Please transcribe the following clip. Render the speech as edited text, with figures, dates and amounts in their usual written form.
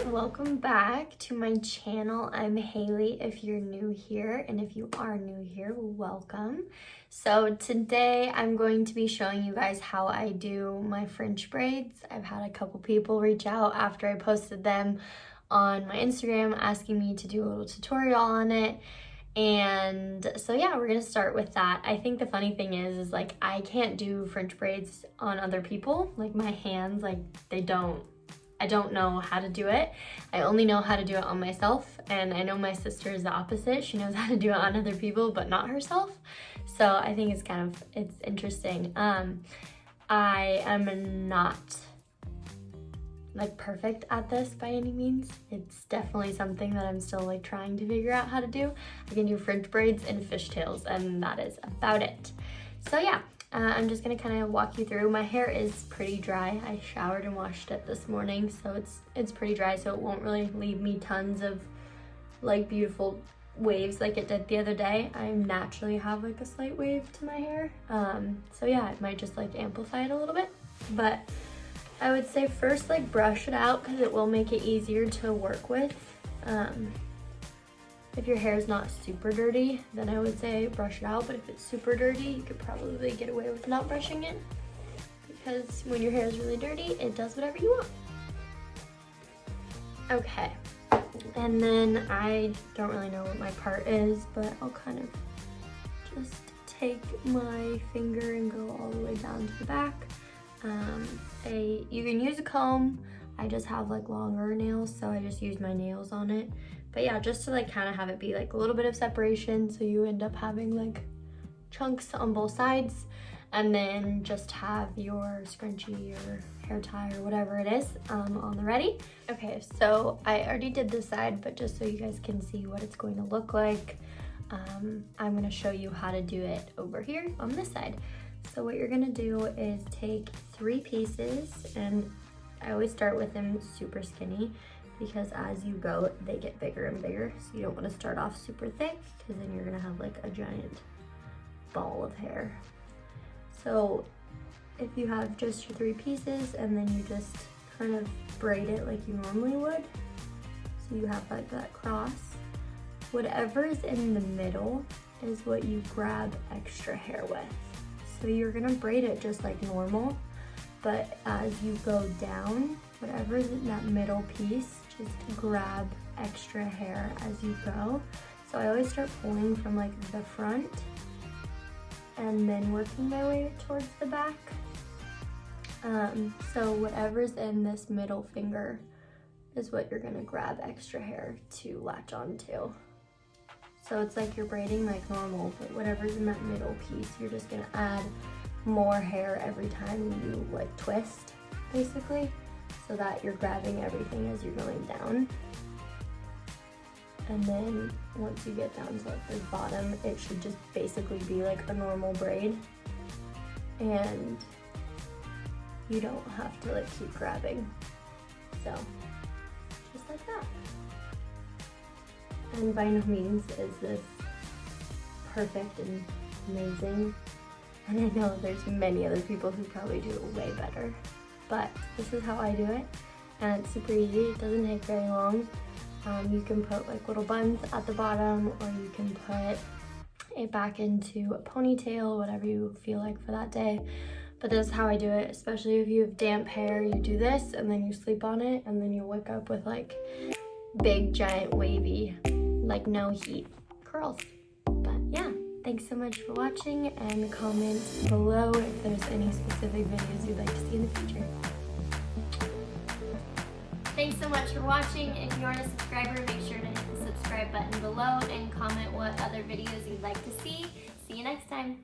welcome back to my channel. I'm Haley if you're new here, and if you are new here, welcome. So today I'm going to be showing you guys how I do my French braids. I've had a couple people reach out after I posted them on my Instagram asking me to do a little tutorial on it. And so yeah, we're gonna start with that. I think the funny thing is like I can't do French braids on other people. Like my hands, like I don't know how to do it. I only know how to do it on myself, and I know my sister is the opposite. She knows how to do it on other people, but not herself. So I think it's interesting. I am not like perfect at this by any means. It's definitely something that I'm still like trying to figure out how to do. I can do French braids and fishtails, and that is about it. So yeah. I'm just gonna kind of walk you through. My hair is pretty dry. I showered and washed it this morning, so it's pretty dry, so it won't really leave me tons of like beautiful waves like it did the other day. I naturally have like a slight wave to my hair, so yeah, it might just like amplify it a little bit. But I would say first like brush it out because it will make it easier to work with. If your hair is not super dirty, then I would say brush it out, but if it's super dirty, you could probably get away with not brushing it, because when your hair is really dirty, it does whatever you want. Okay, and then I don't really know what my part is, but I'll kind of just take my finger and go all the way down to the back. You can use a comb. I just have like longer nails, so I just use my nails on it. But yeah, just to like kind of have it be like a little bit of separation, so you end up having like chunks on both sides, and then just have your scrunchie or hair tie or whatever it is on the ready. Okay, so I already did this side, but just so you guys can see what it's going to look like, I'm going to show you how to do it over here on this side. So what you're going to do is take 3 pieces, and I always start with them super skinny, because as you go, they get bigger and bigger. So you don't want to start off super thick, because then you're gonna have like a giant ball of hair. So if you have just your 3 pieces, and then you just kind of braid it like you normally would, so you have like that cross, whatever is in the middle is what you grab extra hair with. So you're gonna braid it just like normal, but as you go down, whatever is in that middle piece, just grab extra hair as you go. So I always start pulling from like the front and then working my way towards the back. So whatever's in this middle finger is what you're gonna grab extra hair to latch onto. So it's like you're braiding like normal, but whatever's in that middle piece, you're just gonna add more hair every time you like twist, basically, so that you're grabbing everything as you're going down. And then once you get down to like the bottom, it should just basically be like a normal braid, and you don't have to like keep grabbing. So just like that. And by no means is this perfect and amazing, and I know there's many other people who probably do it way better, but this is how I do it, and it's super easy. It doesn't take very long. You can put like little buns at the bottom, or you can put it back into a ponytail, whatever you feel like for that day. But this is how I do it, especially if you have damp hair. You do this, and then you sleep on it, and then you wake up with like big, giant, wavy, like no heat curls. But yeah, thanks so much for watching, and comment below if there's any specific videos you'd like to see in the future. Thanks so much for watching. If you aren't a subscriber, make sure to hit the subscribe button below and comment what other videos you'd like to see. See you next time.